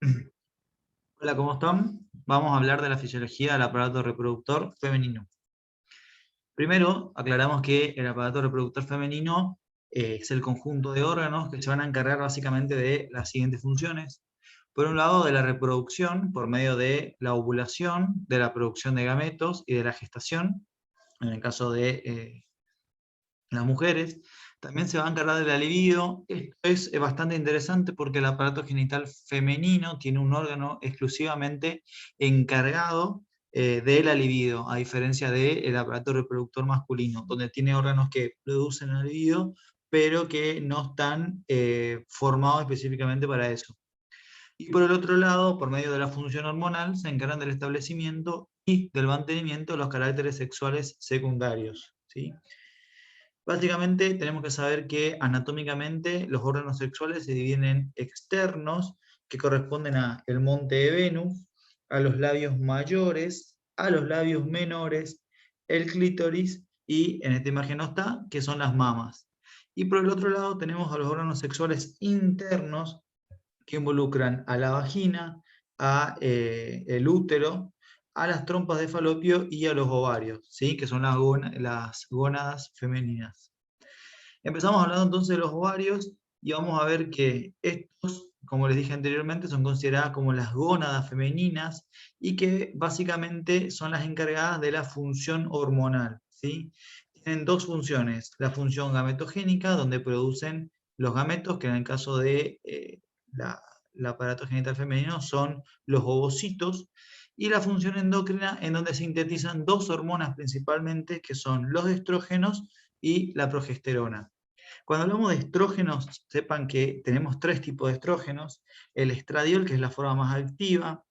Hola, ¿cómo están? Vamos a hablar de la fisiología del aparato reproductor femenino. Primero, aclaramos que el aparato reproductor femenino es el conjunto de órganos que se van a encargar básicamente de las siguientes funciones. Por un lado, de la reproducción por medio de la ovulación, de la producción de gametos y de la gestación, en el caso de las mujeres. También se va a encargar de la libido. Esto es bastante interesante porque el aparato genital femenino tiene un órgano exclusivamente encargado de la libido, a diferencia del aparato reproductor masculino, donde tiene órganos que producen la libido, pero que no están formados específicamente para eso. Y por el otro lado, por medio de la función hormonal, se encargan del establecimiento y del mantenimiento de los caracteres sexuales secundarios, ¿sí? Básicamente tenemos que saber que anatómicamente los órganos sexuales se dividen en externos, que corresponden a el monte de Venus, a los labios mayores, a los labios menores, el clítoris y en esta imagen no está, que son las mamas. Y por el otro lado tenemos a los órganos sexuales internos, que involucran a la vagina, a el útero, a las trompas de falopio y a los ovarios, ¿sí? Que son las gónadas femeninas. Empezamos hablando entonces de los ovarios y vamos a ver que estos, como les dije anteriormente, son consideradas como las gónadas femeninas y que básicamente son las encargadas de la función hormonal, ¿sí? Tienen dos funciones: la función gametogénica, donde producen los gametos, que en el caso de la, el aparato genital femenino son los ovocitos, y la función endocrina, en donde sintetizan dos hormonas principalmente, que son los estrógenos y la progesterona. Cuando hablamos de estrógenos, sepan que tenemos tres tipos de estrógenos: el estradiol, que es la forma más activa;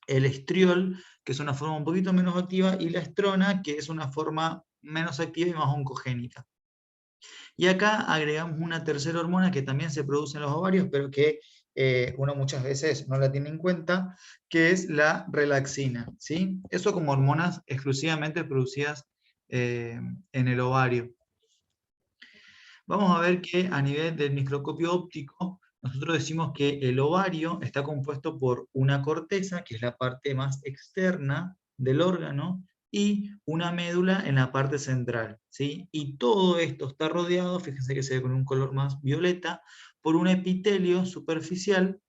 el estriol, que es una forma un poquito menos activa; y la estrona, que es una forma menos activa y más oncogénica. Y acá agregamos una tercera hormona que también se produce en los ovarios, pero que uno muchas veces no la tiene en cuenta, que es la relaxina, ¿sí? Eso como hormonas exclusivamente producidas en el ovario. Vamos a ver que a nivel del microscopio óptico, nosotros decimos que el ovario está compuesto por una corteza, que es la parte más externa del órgano, y una médula en la parte central, ¿sí? Y todo esto está rodeado, fíjense que se ve con un color más violeta, por un epitelio superficial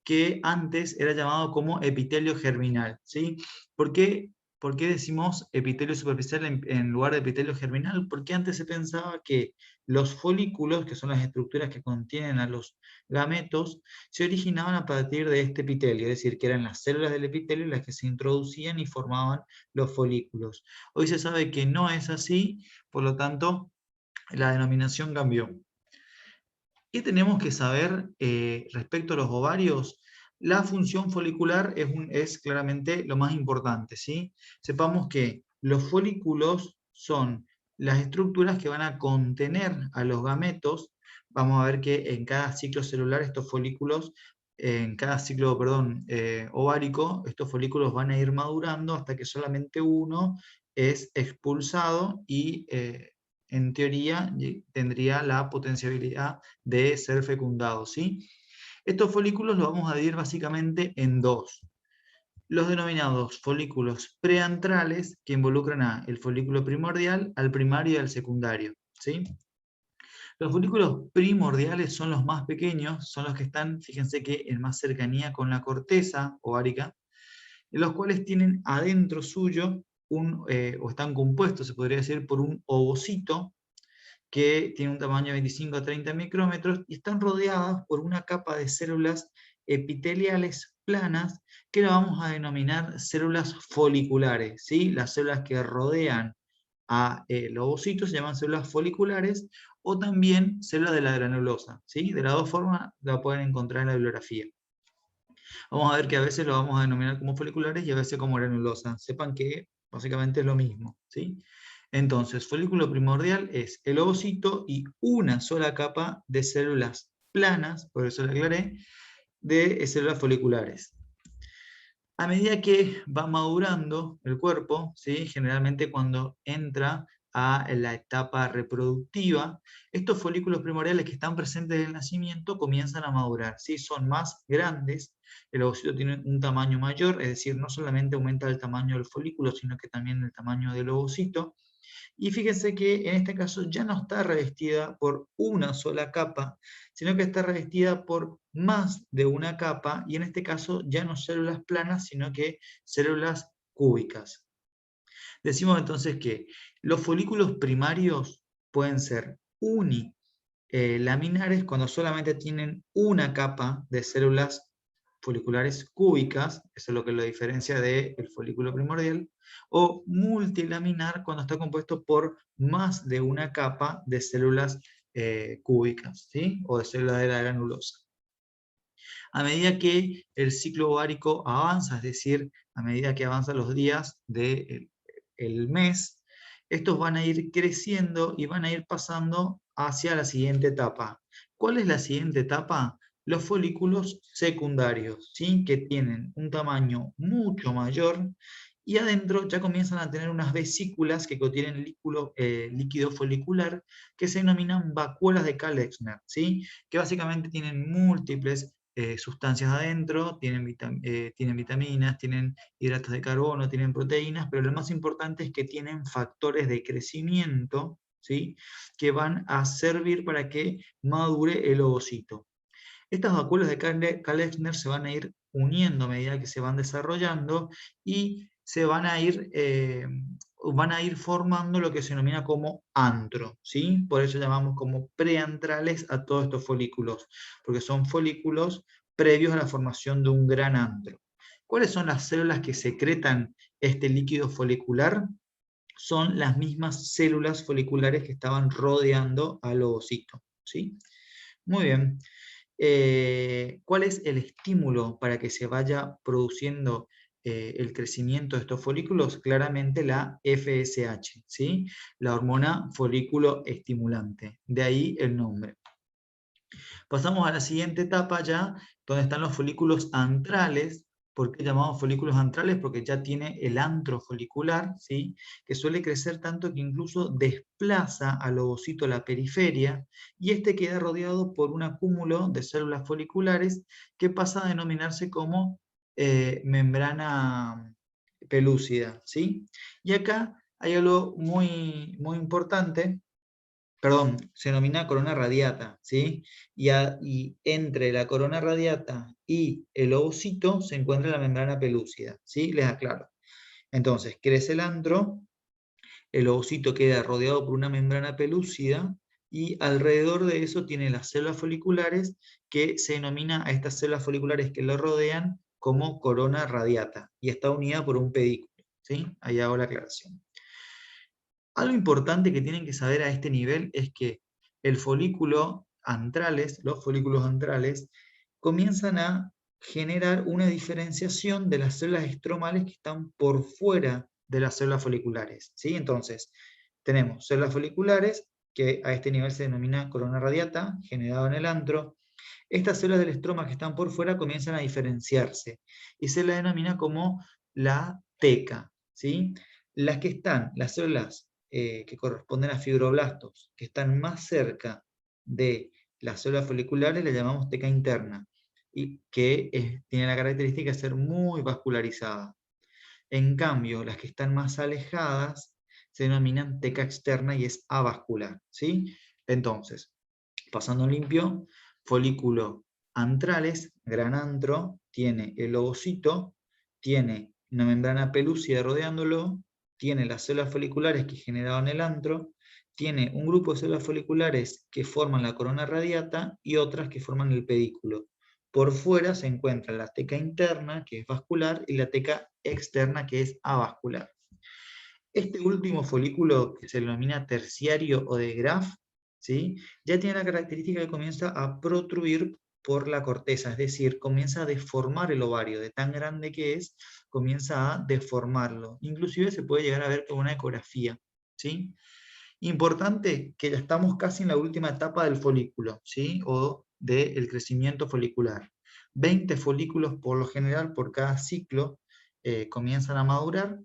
que antes era llamado como epitelio germinal, ¿sí? ¿Por qué, por qué decimos epitelio superficial en lugar de epitelio germinal? Porque antes se pensaba que los folículos, que son las estructuras que contienen a los gametos, se originaban a partir de este epitelio, es decir, que eran las células del epitelio las que se introducían y formaban los folículos. Hoy se sabe que no es así, por lo tanto, la denominación cambió. ¿Qué tenemos que saber respecto a los ovarios? La función folicular es claramente lo más importante, ¿sí? Sepamos que los folículos son las estructuras que van a contener a los gametos. Vamos a ver que en cada ciclo celular estos folículos, en cada ciclo, perdón, ovárico, estos folículos van a ir madurando hasta que solamente uno es expulsado y en teoría tendría la potencialidad de ser fecundado, ¿sí? Estos folículos los vamos a dividir básicamente en dos: los denominados folículos preantrales, que involucran al folículo primordial, al primario y al secundario, ¿sí? Los folículos primordiales son los más pequeños, son los que están, fíjense que en más cercanía con la corteza ovárica, en los cuales tienen adentro suyo o están compuestos, se podría decir, por un ovocito que tiene un tamaño de 25 a 30 micrómetros y están rodeadas por una capa de células epiteliales planas que la vamos a denominar células foliculares, ¿sí? Las células que rodean a los ovocitos se llaman células foliculares, o también células de la granulosa, ¿sí? De las dos formas la pueden encontrar en la bibliografía. Vamos a ver que a veces lo vamos a denominar como foliculares y a veces como granulosa. Sepan que básicamente es lo mismo, ¿sí? Entonces, folículo primordial es el ovocito y una sola capa de células planas, por eso lo aclaré, de células foliculares. A medida que va madurando el cuerpo, ¿sí? Generalmente cuando entra a la etapa reproductiva, estos folículos primordiales que están presentes en el nacimiento comienzan a madurar, ¿sí? Son más grandes, el ovocito tiene un tamaño mayor, es decir, no solamente aumenta el tamaño del folículo, sino que también el tamaño del ovocito. Y fíjense que en este caso ya no está revestida por una sola capa, sino que está revestida por más de una capa, y en este caso ya no células planas, sino que células cúbicas. Decimos entonces que los folículos primarios pueden ser unilaminares cuando solamente tienen una capa de células foliculares cúbicas, eso es lo que lo diferencia del folículo primordial, o multilaminar cuando está compuesto por más de una capa de células cúbicas, ¿sí? O de células de la granulosa. A medida que el ciclo ovárico avanza, es decir, a medida que avanzan los días del mes, estos van a ir creciendo y van a ir pasando hacia la siguiente etapa. ¿Cuál es la siguiente etapa? Los folículos secundarios, ¿sí? Que tienen un tamaño mucho mayor y adentro ya comienzan a tener unas vesículas que contienen líquido folicular que se denominan vacuolas de Kalexner, ¿sí? Que básicamente tienen múltiples sustancias adentro, tienen vitaminas, tienen hidratos de carbono, tienen proteínas, pero lo más importante es que tienen factores de crecimiento, ¿sí? Que van a servir para que madure el ovocito. Estas vacuolas de Kalexner se van a ir uniendo a medida que se van desarrollando y van a ir formando lo que se denomina como antro, ¿sí? Por eso llamamos como preantrales a todos estos folículos, porque son folículos previos a la formación de un gran antro. ¿Cuáles son las células que secretan este líquido folicular? Son las mismas células foliculares que estaban rodeando al ovocito, ¿sí? Muy bien. ¿Cuál es el estímulo para que se vaya produciendo el crecimiento de estos folículos? Claramente la FSH, ¿sí? La hormona folículo estimulante, de ahí el nombre. Pasamos a la siguiente etapa ya, donde están los folículos antrales. ¿Por qué llamamos folículos antrales? Porque ya tiene el antro folicular, ¿sí? Que suele crecer tanto que incluso desplaza al ovocito a la periferia, y este queda rodeado por un acúmulo de células foliculares que pasa a denominarse como membrana pelúcida, ¿sí? Y acá hay algo muy, muy importante. Perdón, se denomina corona radiata, ¿sí? Y entre la corona radiata y el ovocito se encuentra la membrana pelúcida, ¿sí? Les aclaro. Entonces, crece el antro, el ovocito queda rodeado por una membrana pelúcida y alrededor de eso tiene las células foliculares, que se denomina a estas células foliculares que lo rodean como corona radiata, y está unida por un pedículo, ¿sí? Ahí hago la aclaración. Algo importante que tienen que saber a este nivel es que el folículo antrales, los folículos antrales, comienzan a generar una diferenciación de las células estromales que están por fuera de las células foliculares, ¿sí? Entonces, tenemos células foliculares, que a este nivel se denomina corona radiata, generada en el antro. Estas células del estroma que están por fuera comienzan a diferenciarse y se la denomina como la teca, ¿sí? Las células que corresponden a fibroblastos, que están más cerca de las células foliculares, le llamamos teca interna, y que tiene la característica de ser muy vascularizada. En cambio, las que están más alejadas se denominan teca externa y es avascular, ¿sí? Entonces, pasando limpio, folículo antrales, gran antro, tiene el ovocito, tiene una membrana pelúcida rodeándolo, tiene las células foliculares que generaban el antro, tiene un grupo de células foliculares que forman la corona radiata y otras que forman el pedículo. Por fuera se encuentra la teca interna, que es vascular, y la teca externa, que es avascular. Este último folículo, que se denomina terciario o de Graf, ¿sí? Ya tiene la característica que comienza a protruir por la corteza, es decir, comienza a deformar el ovario, de tan grande que es, comienza a deformarlo. Inclusive se puede llegar a ver con una ecografía, ¿sí? Importante que ya estamos casi en la última etapa del folículo, ¿sí? O del crecimiento folicular. 20 folículos por lo general por cada ciclo comienzan a madurar,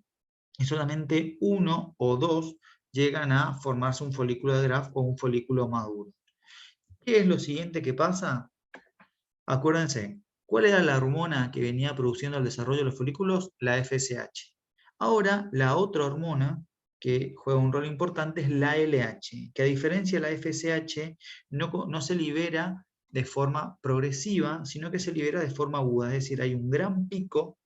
y solamente uno o dos llegan a formarse un folículo de Graf o un folículo maduro. ¿Qué es lo siguiente que pasa? Acuérdense, ¿cuál era la hormona que venía produciendo el desarrollo de los folículos? La FSH. Ahora, la otra hormona que juega un rol importante es la LH, que a diferencia de la FSH no se libera de forma progresiva, sino que se libera de forma aguda, es decir, hay un gran pico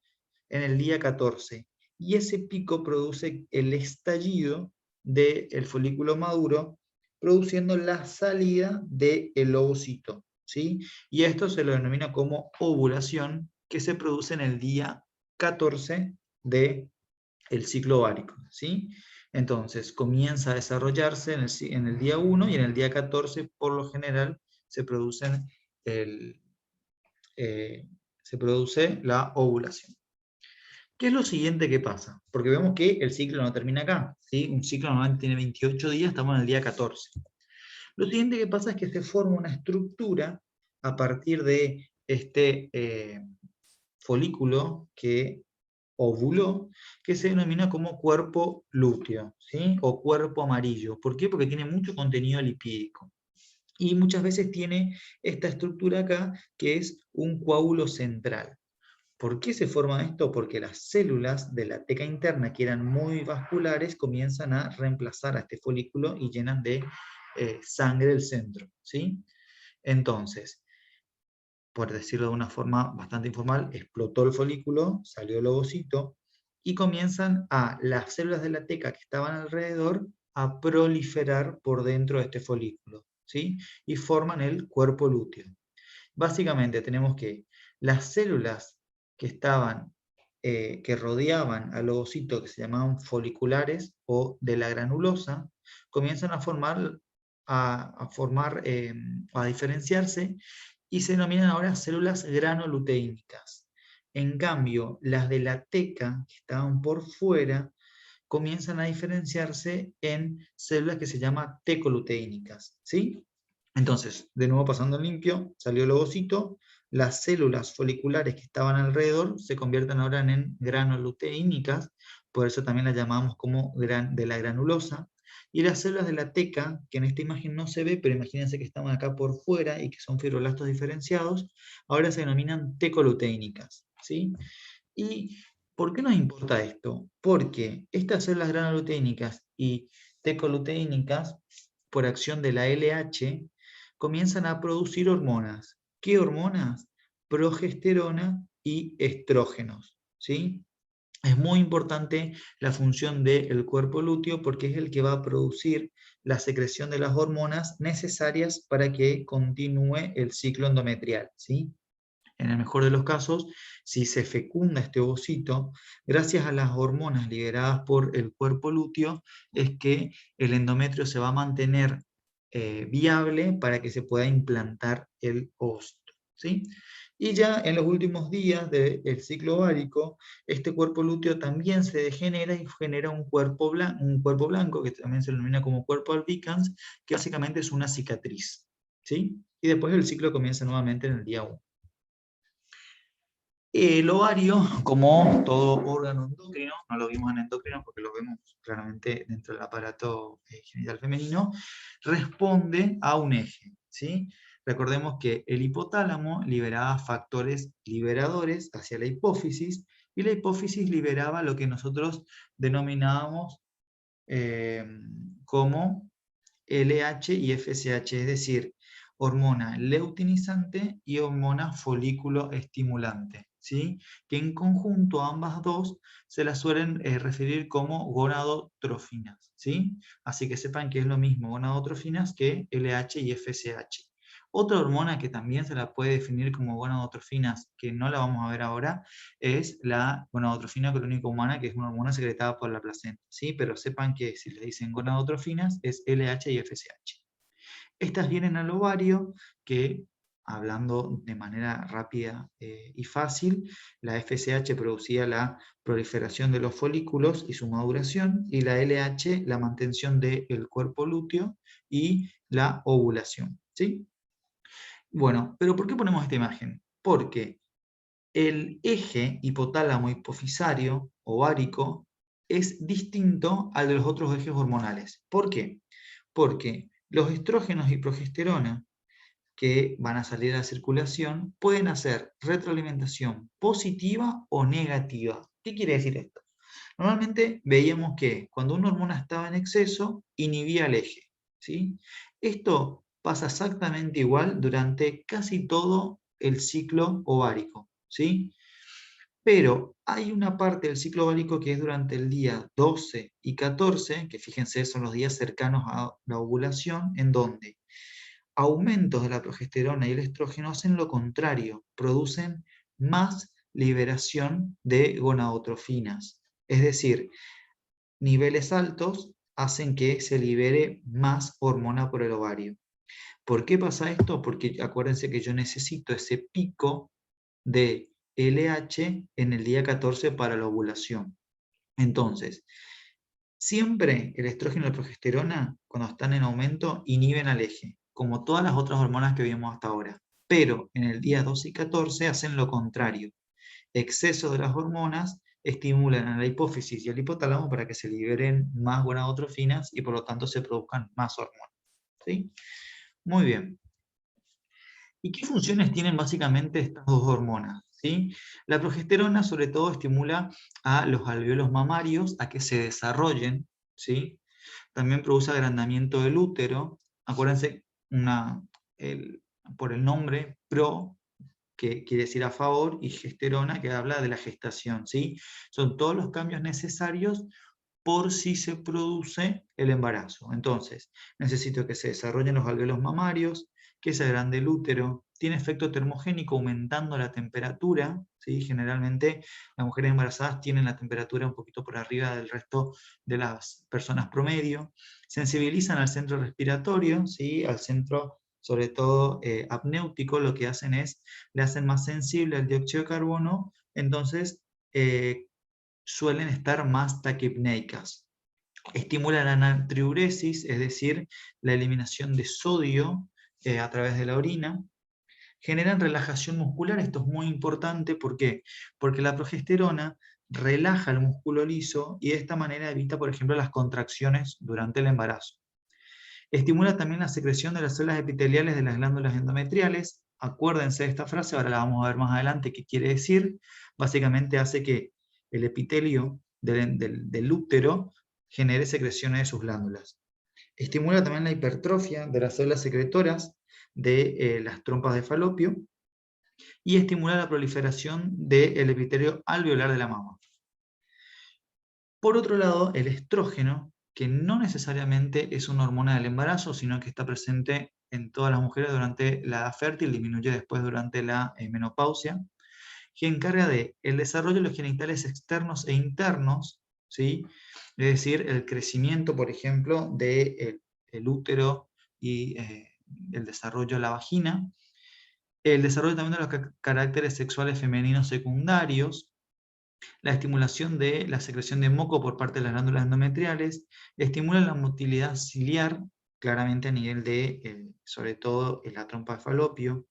en el día 14, y ese pico produce el estallido del folículo maduro, produciendo la salida del ovocito, ¿sí? Y esto se lo denomina como ovulación, que se produce en el día 14 del ciclo ovárico, ¿sí? Entonces, comienza a desarrollarse en el día 1 y en el día 14, por lo general, se, el, se produce la ovulación. ¿Qué es lo siguiente que pasa? Porque vemos que el ciclo no termina acá, ¿sí? Un ciclo normalmente tiene 28 días, estamos en el día 14. Lo siguiente que pasa es que se forma una estructura a partir de este folículo que ovuló, que se denomina como cuerpo lúteo, ¿sí? O cuerpo amarillo. ¿Por qué? Porque tiene mucho contenido lipídico. Y muchas veces tiene esta estructura acá, que es un coágulo central. ¿Por qué se forma esto? Porque las células de la teca interna, que eran muy vasculares, comienzan a reemplazar a este folículo y llenan de sangre el centro, ¿sí? Entonces, por decirlo de una forma bastante informal, explotó el folículo, salió el ovocito, y comienzan las células de la teca que estaban alrededor a proliferar por dentro de este folículo, ¿sí? Y forman el cuerpo lúteo. Básicamente tenemos que las células que estaban, que rodeaban al ovocito, que se llamaban foliculares o de la granulosa, comienzan a a diferenciarse y se denominan ahora células granoluteínicas. En cambio, las de la teca, que estaban por fuera, comienzan a diferenciarse en células que se llaman tecoluteínicas, ¿sí? Entonces, de nuevo pasando limpio, salió el ovocito, las células foliculares que estaban alrededor se convierten ahora en granuluteínicas, por eso también las llamamos como de la granulosa, y las células de la teca, que en esta imagen no se ve, pero imagínense que están acá por fuera y que son fibroblastos diferenciados, ahora se denominan tecoluteínicas, ¿sí? ¿Y por qué nos importa esto? Porque estas células granuloteínicas y tecoluteínicas, por acción de la LH, comienzan a producir hormonas. ¿Qué hormonas? Progesterona y estrógenos, ¿sí? Es muy importante la función del cuerpo lúteo porque es el que va a producir la secreción de las hormonas necesarias para que continúe el ciclo endometrial, ¿sí? En el mejor de los casos, si se fecunda este ovocito, gracias a las hormonas liberadas por el cuerpo lúteo, es que el endometrio se va a mantener viable para que se pueda implantar el ovocito, ¿sí? Y ya en los últimos días del ciclo ovárico, este cuerpo lúteo también se degenera y genera un cuerpo blanco, que también se denomina como cuerpo albicans, que básicamente es una cicatriz, ¿sí? Y después el ciclo comienza nuevamente en el día 1. El ovario, como todo órgano endocrino, no lo vimos en endocrino porque lo vemos claramente dentro del aparato genital femenino, responde a un eje, ¿sí? Recordemos que el hipotálamo liberaba factores liberadores hacia la hipófisis, y la hipófisis liberaba lo que nosotros denominábamos como LH y FSH, es decir, hormona leutinizante y hormona folículo estimulante, ¿sí? Que en conjunto ambas dos se las suelen referir como gonadotrofinas, ¿sí? Así que sepan que es lo mismo gonadotrofinas que LH y FSH. Otra hormona que también se la puede definir como gonadotrofinas, que no la vamos a ver ahora, es la gonadotrofina clónica humana, que es una hormona secretada por la placenta, ¿sí? Pero sepan que si le dicen gonadotrofinas es LH y FSH. Estas vienen al ovario, que, hablando de manera rápida y fácil, la FSH producía la proliferación de los folículos y su maduración, y la LH la mantención del cuerpo lúteo y la ovulación, ¿sí? Bueno, pero ¿por qué ponemos esta imagen? Porque el eje hipotálamo hipofisario ovárico es distinto al de los otros ejes hormonales. ¿Por qué? Porque los estrógenos y progesterona que van a salir a la circulación pueden hacer retroalimentación positiva o negativa. ¿Qué quiere decir esto? Normalmente veíamos que cuando una hormona estaba en exceso, inhibía el eje, ¿sí? Esto pasa exactamente igual durante casi todo el ciclo ovárico, ¿sí? Pero hay una parte del ciclo ovárico que es durante el día 12 y 14, que fíjense son los días cercanos a la ovulación, en donde aumentos de la progesterona y el estrógeno hacen lo contrario, producen más liberación de gonadotrofinas. Es decir, niveles altos hacen que se libere más hormona por el ovario. ¿Por qué pasa esto? Porque acuérdense que yo necesito ese pico de LH en el día 14 para la ovulación. Entonces, siempre el estrógeno y la progesterona, cuando están en aumento, inhiben al eje, como todas las otras hormonas que vimos hasta ahora. Pero en el día 12 y 14 hacen lo contrario. Exceso de las hormonas estimulan a la hipófisis y al hipotálamo para que se liberen más gonadotrofinas y por lo tanto se produzcan más hormonas. ¿Sí? Muy bien. ¿Y qué funciones tienen básicamente estas dos hormonas? ¿Sí? La progesterona sobre todo estimula a los alvéolos mamarios a que se desarrollen, ¿sí? También produce agrandamiento del útero. Acuérdense por el nombre, pro, que quiere decir a favor, y gesterona, que habla de la gestación, ¿sí? Son todos los cambios necesarios por si se produce el embarazo. Entonces, necesito que se desarrollen los alvéolos mamarios, que se agrande el útero, tiene efecto termogénico aumentando la temperatura, ¿sí? Generalmente las mujeres embarazadas tienen la temperatura un poquito por arriba del resto de las personas promedio, sensibilizan al centro respiratorio, ¿sí? Al centro sobre todo apnéutico, lo que hacen es, le hacen más sensible al dióxido de carbono, entonces suelen estar más taquipneicas. Estimulan la natriuresis, es decir, la eliminación de sodio a través de la orina. Generan relajación muscular, esto es muy importante, ¿por qué? Porque la progesterona relaja el músculo liso y de esta manera evita, por ejemplo, las contracciones durante el embarazo. Estimula también la secreción de las células epiteliales de las glándulas endometriales. Acuérdense de esta frase, ahora la vamos a ver más adelante qué quiere decir. Básicamente hace que el epitelio del útero genere secreciones de sus glándulas. Estimula también la hipertrofia de las células secretoras de las trompas de falopio y estimula la proliferación del epitelio alveolar de la mama. Por otro lado, el estrógeno, que no necesariamente es una hormona del embarazo, sino que está presente en todas las mujeres durante la edad fértil, disminuye después durante la menopausia, que encarga de el desarrollo de los genitales externos e internos, ¿sí? Es decir, el crecimiento, por ejemplo, del útero y el desarrollo de la vagina, el desarrollo también de los caracteres sexuales femeninos secundarios, la estimulación de la secreción de moco por parte de las glándulas endometriales, estimula la motilidad ciliar, claramente a nivel de, sobre todo, en la trompa de falopio,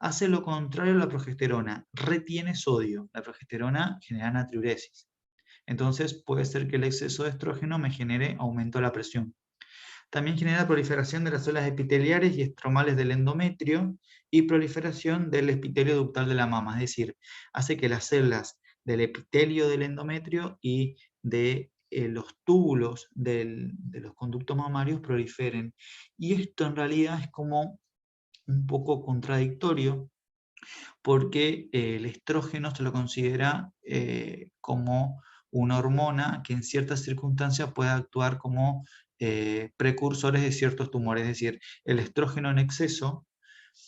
hace lo contrario a la progesterona, retiene sodio, la progesterona genera natriuresis. Entonces puede ser que el exceso de estrógeno me genere aumento de la presión. También genera proliferación de las células epiteliares y estromales del endometrio y proliferación del epitelio ductal de la mama, es decir, hace que las células del epitelio del endometrio y de los túbulos de los conductos mamarios proliferen. Y esto en realidad es como un poco contradictorio porque el estrógeno se lo considera como una hormona que en ciertas circunstancias puede actuar como precursores de ciertos tumores, es decir, el estrógeno en exceso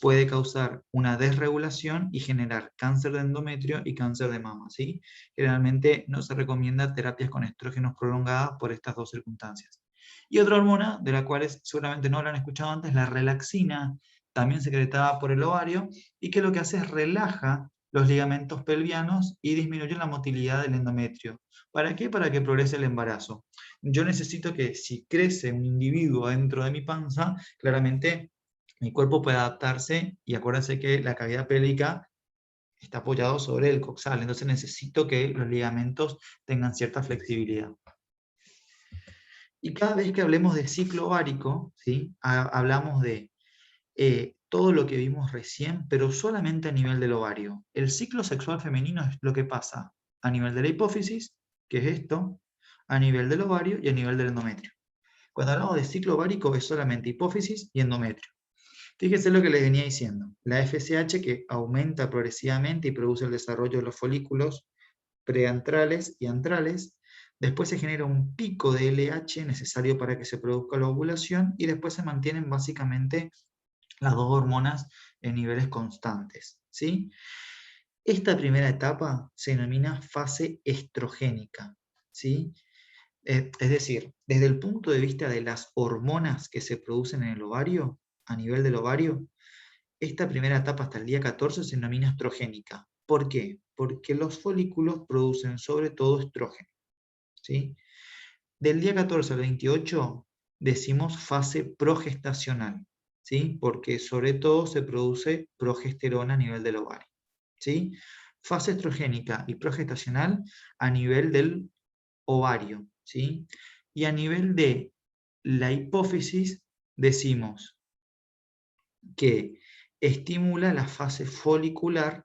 puede causar una desregulación y generar cáncer de endometrio y cáncer de mama, ¿sí? Generalmente no se recomienda terapias con estrógenos prolongadas por estas dos circunstancias. Y otra hormona, de la cual seguramente no la han escuchado antes, la relaxina, también secretada por el ovario, y que lo que hace es relaja los ligamentos pelvianos y disminuye la motilidad del endometrio. ¿Para qué? Para que progrese el embarazo. Yo necesito que si crece un individuo dentro de mi panza, claramente mi cuerpo puede adaptarse, y acuérdense que la cavidad pélvica está apoyado sobre el coxal, entonces necesito que los ligamentos tengan cierta flexibilidad. Y cada vez que hablemos de ciclo ovárico, ¿sí? Hablamos de todo lo que vimos recién, pero solamente a nivel del ovario. El ciclo sexual femenino es lo que pasa a nivel de la hipófisis, que es esto, a nivel del ovario y a nivel del endometrio. Cuando hablamos de ciclo ovárico es solamente hipófisis y endometrio. Fíjense lo que les venía diciendo. La FSH que aumenta progresivamente y produce el desarrollo de los folículos preantrales y antrales. Después se genera un pico de LH necesario para que se produzca la ovulación y después se mantienen básicamente las dos hormonas en niveles constantes, ¿sí? Esta primera etapa se denomina fase estrogénica, ¿sí? Es decir, desde el punto de vista de las hormonas que se producen en el ovario, a nivel del ovario, esta primera etapa hasta el día 14 se denomina estrogénica. ¿Por qué? Porque los folículos producen sobre todo estrógeno, ¿sí? Del día 14 al 28 decimos fase progestacional, ¿sí? Porque sobre todo se produce progesterona a nivel del ovario, ¿sí? Fase estrogénica y progestacional a nivel del ovario, ¿sí? Y a nivel de la hipófisis decimos que estimula la fase folicular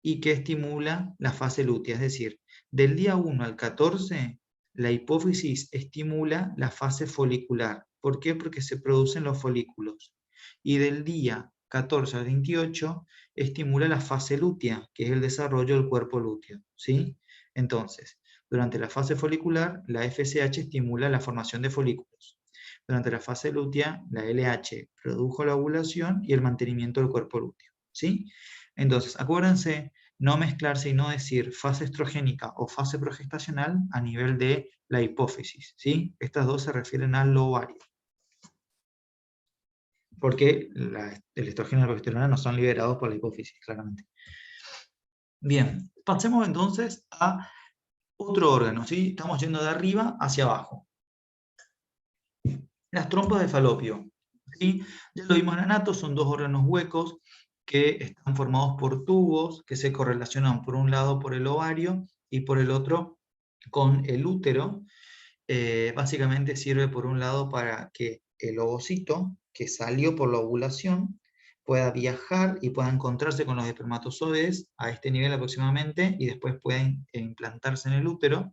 y que estimula la fase lútea. Es decir, del día 1 al 14, la hipófisis estimula la fase folicular. ¿Por qué? Porque se producen los folículos. Y del día 14 al 28, estimula la fase lútea, que es el desarrollo del cuerpo lúteo, ¿sí? Entonces, durante la fase folicular, la FSH estimula la formación de folículos. Durante la fase lútea, la LH produjo la ovulación y el mantenimiento del cuerpo lúteo, ¿sí? Entonces, acuérdense no mezclarse y no decir fase estrogénica o fase progestacional a nivel de la hipófisis, ¿sí? Estas dos se refieren al ovario. Porque el estrógeno y la progesterona no son liberados por la hipófisis, claramente. Bien, pasemos entonces a otro órgano, ¿sí? Estamos yendo de arriba hacia abajo. Las trompas de falopio, ¿sí? Ya lo vimos en anato, son dos órganos huecos que están formados por tubos que se correlacionan por un lado por el ovario y por el otro con el útero. Básicamente sirve por un lado para que el ovocito que salió por la ovulación pueda viajar y pueda encontrarse con los espermatozoides a este nivel aproximadamente y después pueden implantarse en el útero.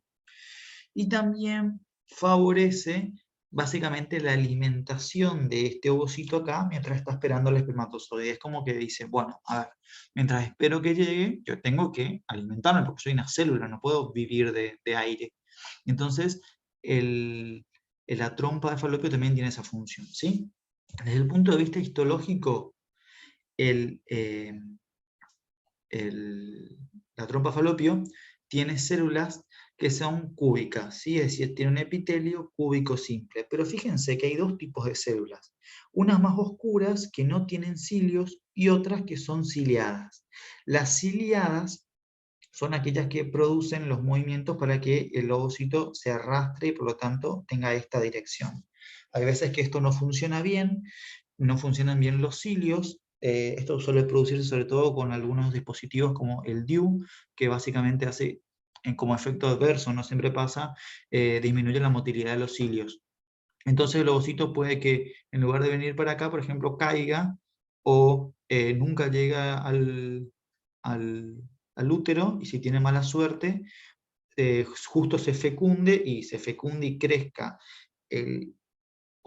Y también favorece básicamente la alimentación de este ovocito acá mientras está esperando el espermatozoide. Es como que dice, bueno, a ver, mientras espero que llegue, yo tengo que alimentarme porque soy una célula, no puedo vivir de aire. Entonces, la trompa de falopio también tiene esa función, ¿sí? Desde el punto de vista histológico, el, eh, la trompa falopio tiene células que son cúbicas, ¿sí? Es decir, tiene un epitelio cúbico simple. Pero fíjense que hay dos tipos de células. Unas más oscuras que no tienen cilios y otras que son ciliadas. Las ciliadas son aquellas que producen los movimientos para que el ovocito se arrastre y por lo tanto tenga esta dirección. Hay veces que esto no funciona bien, no funcionan bien los cilios. Esto suele producirse sobre todo con algunos dispositivos como el DIU, que básicamente hace, como efecto adverso, no siempre pasa, disminuye la motilidad de los cilios. Entonces el ovocito puede que en lugar de venir para acá, por ejemplo, caiga o nunca llega al útero, y si tiene mala suerte, justo se fecunde y crezca el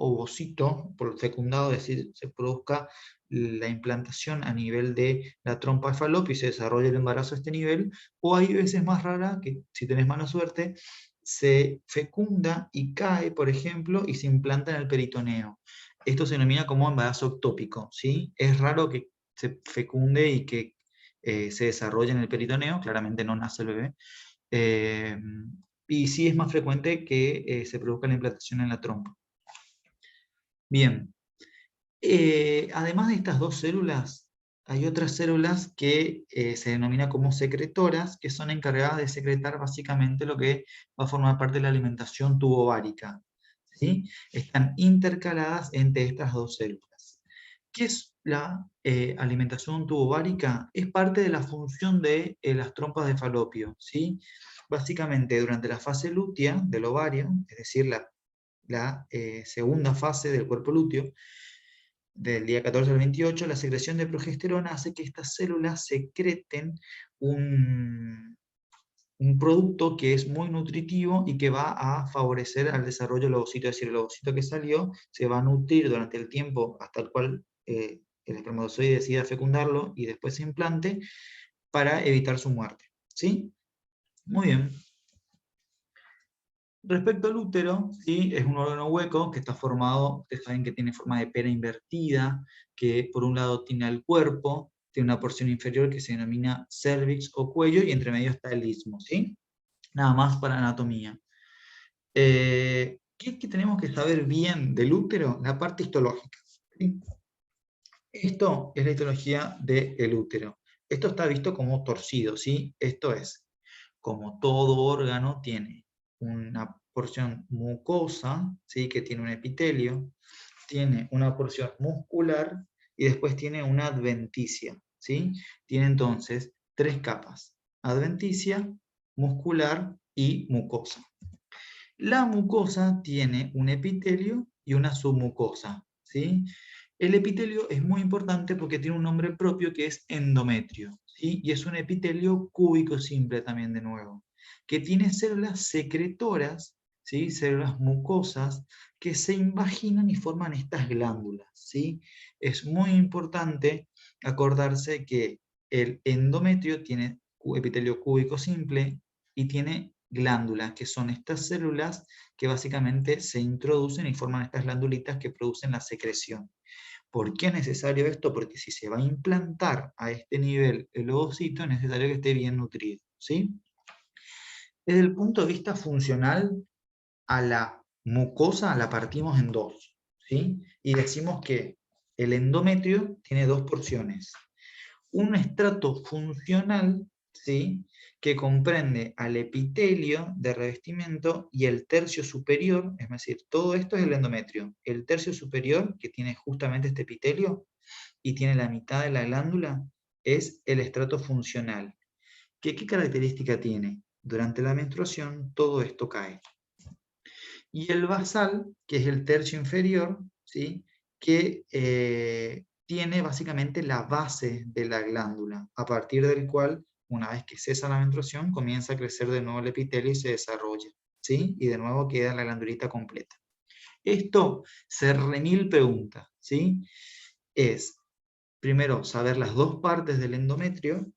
ovocito por fecundado, es decir, se produzca la implantación a nivel de la trompa de falopio y se desarrolla el embarazo a este nivel, o hay veces más raras que si tenés mala suerte, se fecunda y cae, por ejemplo, y se implanta en el peritoneo. Esto se denomina como embarazo ectópico, ¿sí? Es raro que se fecunde y que se desarrolle en el peritoneo, claramente no nace el bebé, eh, y sí es más frecuente que se produzca la implantación en la trompa. Bien, además de estas dos células, hay otras células que se denominan como secretoras, que son encargadas de secretar básicamente lo que va a formar parte de la alimentación tubovárica, ¿sí? Están intercaladas entre estas dos células. ¿Qué es la alimentación tubovárica? Es parte de la función de las trompas de falopio, ¿sí? Básicamente durante la fase lútea del ovario, es decir, la segunda fase del cuerpo lúteo, del día 14 al 28, la secreción de progesterona hace que estas células secreten un producto que es muy nutritivo y que va a favorecer al desarrollo del ovocito, es decir, el ovocito que salió se va a nutrir durante el tiempo hasta el cual el espermatozoide decida fecundarlo y después se implante para evitar su muerte. ¿Sí? Muy bien. Respecto al útero, ¿sí? Es un órgano hueco que está formado, ustedes saben que tiene forma de pera invertida, que por un lado tiene el cuerpo, tiene una porción inferior que se denomina cervix o cuello, y entre medio está el istmo, ¿sí? Nada más para anatomía. ¿Qué es que tenemos que saber bien del útero? La parte histológica, ¿sí? Esto es la histología del útero. Esto está visto como torcido, ¿sí? Esto es, como todo órgano tiene una porción mucosa, ¿sí? Que tiene un epitelio, tiene una porción muscular y después tiene una adventicia, ¿sí? Tiene entonces tres capas: adventicia, muscular y mucosa. La mucosa tiene un epitelio y una submucosa, ¿sí? El epitelio es muy importante porque tiene un nombre propio que es endometrio, ¿sí? Y es un epitelio cúbico simple también, de nuevo, que tiene células secretoras, ¿sí? Células mucosas que se invaginan y forman estas glándulas, ¿sí? Es muy importante acordarse que el endometrio tiene epitelio cúbico simple y tiene glándulas, que son estas células que básicamente se introducen y forman estas glandulitas que producen la secreción. ¿Por qué es necesario esto? Porque si se va a implantar a este nivel el ovocito, es necesario que esté bien nutrido, ¿sí? Desde el punto de vista funcional, a la mucosa la partimos en dos, ¿sí? Y decimos que el endometrio tiene dos porciones: un estrato funcional, ¿sí? Que comprende al epitelio de revestimiento y el tercio superior, es decir, todo esto es el endometrio. El tercio superior, que tiene justamente este epitelio y tiene la mitad de la glándula, es el estrato funcional. ¿Qué característica tiene? Durante la menstruación todo esto cae. Y el basal, que es el tercio inferior, ¿sí? Que tiene básicamente la base de la glándula, a partir del cual, una vez que cesa la menstruación, comienza a crecer de nuevo el epitelio y se desarrolla, ¿sí? Y de nuevo queda la glandulita completa. Esto se remil pregunta, ¿sí? Es, primero, saber las dos partes del endometrio,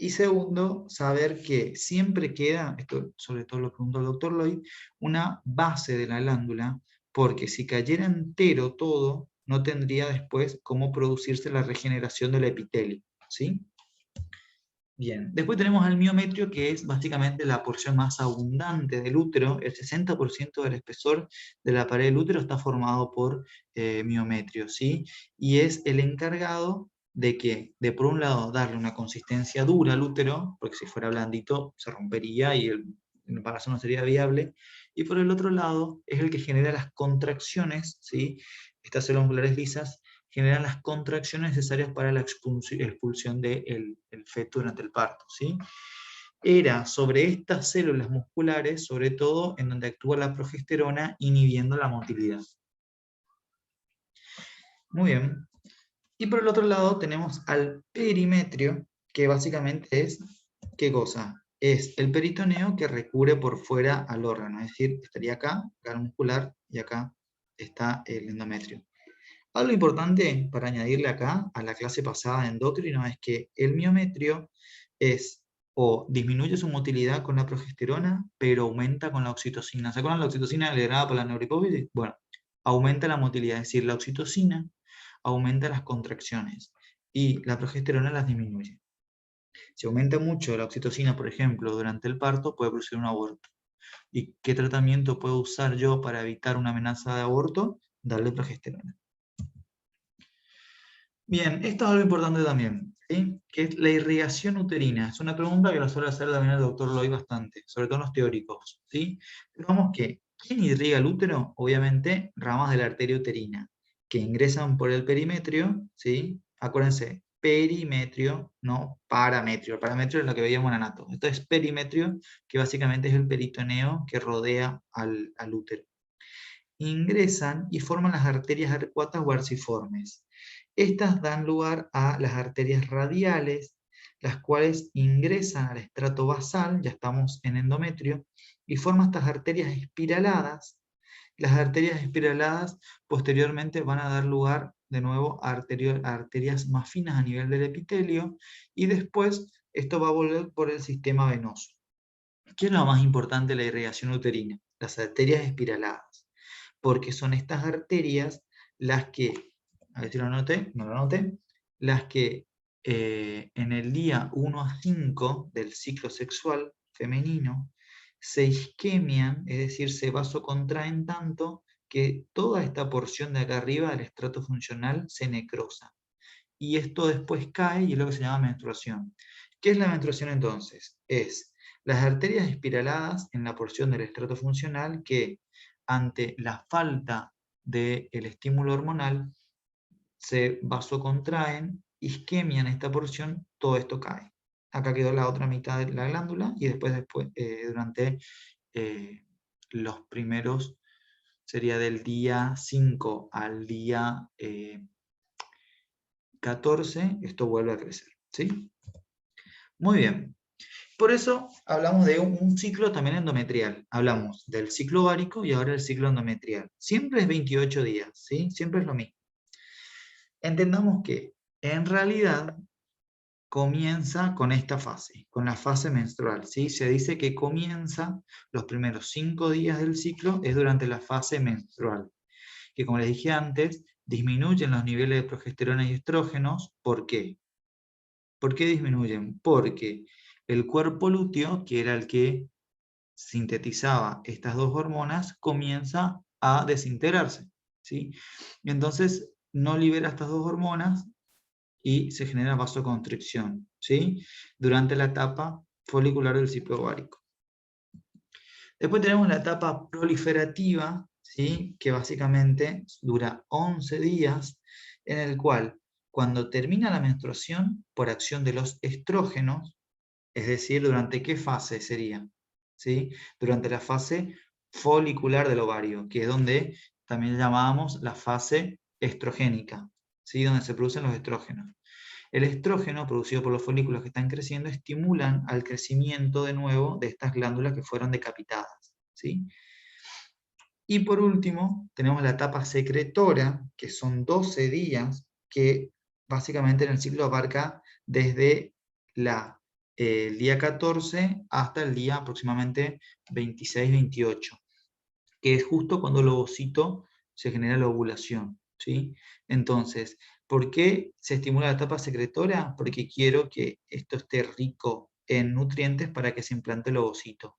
y segundo, saber que siempre queda, esto sobre todo lo preguntó el doctor Lloyd, una base de la glándula, porque si cayera entero todo, no tendría después cómo producirse la regeneración del epitelio, ¿sí? Bien, después tenemos al miometrio, que es básicamente la porción más abundante del útero. El 60% del espesor de la pared del útero está formado por miometrio, ¿sí? Y es el encargado de por un lado darle una consistencia dura al útero, porque si fuera blandito se rompería y el embarazo no sería viable, y por el otro lado es el que genera las contracciones, ¿sí? Estas células musculares lisas generan las contracciones necesarias para la expulsión del feto durante el parto, ¿sí? Era sobre estas células musculares, sobre todo, en donde actúa la progesterona inhibiendo la motilidad. Muy bien. Y por el otro lado tenemos al perimetrio, que básicamente es, ¿qué cosa? Es el peritoneo que recubre por fuera al órgano, es decir, estaría acá, cara muscular, y acá está el endometrio. Algo importante para añadirle acá a la clase pasada de endocrino es que el miometrio es, o disminuye su motilidad con la progesterona, pero aumenta con la oxitocina. ¿Se acuerdan la oxitocina liberada por la neurohipófisis? Bueno, aumenta la motilidad, es decir, la oxitocina aumenta las contracciones y la progesterona las disminuye. Si aumenta mucho la oxitocina, por ejemplo, durante el parto, puede producir un aborto. ¿Y qué tratamiento puedo usar yo para evitar una amenaza de aborto? Darle progesterona. Bien, esto es algo importante también, ¿sí? Que es la irrigación uterina. Es una pregunta que la suele hacer también el doctor Lloyd bastante, sobre todo en los teóricos, ¿sí? Pero vamos que, ¿quién irriga el útero? Obviamente, ramas de la arteria uterina, que ingresan por el perimetrio, ¿sí? Acuérdense, perimetrio, no parametrio. Parametrio es lo que veíamos en anato. Esto es perimetrio, que básicamente es el peritoneo que rodea al útero. ingresan y forman las arterias arcuatas o arciformes. Estas dan lugar a las arterias radiales, las cuales ingresan al estrato basal, ya estamos en endometrio, y forman estas arterias espiraladas. Las arterias espiraladas posteriormente van a dar lugar de nuevo a arterias más finas a nivel del epitelio, y después esto va a volver por el sistema venoso. ¿Qué es lo más importante de la irrigación uterina? Las arterias espiraladas, porque son estas arterias las que, a ver si lo anoté, no lo anoté, las que en el día 1 a 5 del ciclo sexual femenino se isquemian, es decir, se vasocontraen tanto que toda esta porción de acá arriba del estrato funcional se necrosa. Y esto después cae y es lo que se llama menstruación. ¿Qué es la menstruación entonces? Es las arterias espiraladas en la porción del estrato funcional que, ante la falta del estímulo hormonal, se vasocontraen, isquemian esta porción, todo esto cae. Acá quedó la otra mitad de la glándula y después durante los primeros, sería del día 5 al día 14, esto vuelve a crecer, ¿sí? Muy bien. Por eso hablamos de un ciclo también endometrial. Hablamos del ciclo ovárico y ahora el ciclo endometrial. Siempre es 28 días, ¿sí? Siempre es lo mismo. Entendamos que en realidad comienza con esta fase, con la fase menstrual, ¿sí? Se dice que comienza los primeros 5 días del ciclo, es durante la fase menstrual, que como les dije antes, disminuyen los niveles de progesterona y estrógenos. ¿Por qué? ¿Por qué disminuyen? Porque el cuerpo lúteo, que era el que sintetizaba estas dos hormonas, comienza a desintegrarse, ¿sí? Y entonces no libera estas dos hormonas y se genera vasoconstricción, ¿sí? Durante la etapa folicular del ciclo ovárico. Después tenemos la etapa proliferativa, ¿sí? Que básicamente dura 11 días, en el cual cuando termina la menstruación, por acción de los estrógenos, es decir, ¿durante qué fase sería? ¿Sí? Durante la fase folicular del ovario, que es donde también llamábamos la fase estrogénica, ¿sí? Donde se producen los estrógenos. El estrógeno producido por los folículos que están creciendo estimulan al crecimiento de nuevo de estas glándulas que fueron decapitadas, ¿sí? Y por último, tenemos la etapa secretora, que son 12 días, que básicamente en el ciclo abarca desde el día 14 hasta el día aproximadamente 26-28, que es justo cuando el ovocito se genera la ovulación, ¿sí? Entonces, ¿por qué se estimula la etapa secretora? Porque quiero que esto esté rico en nutrientes para que se implante el ovocito.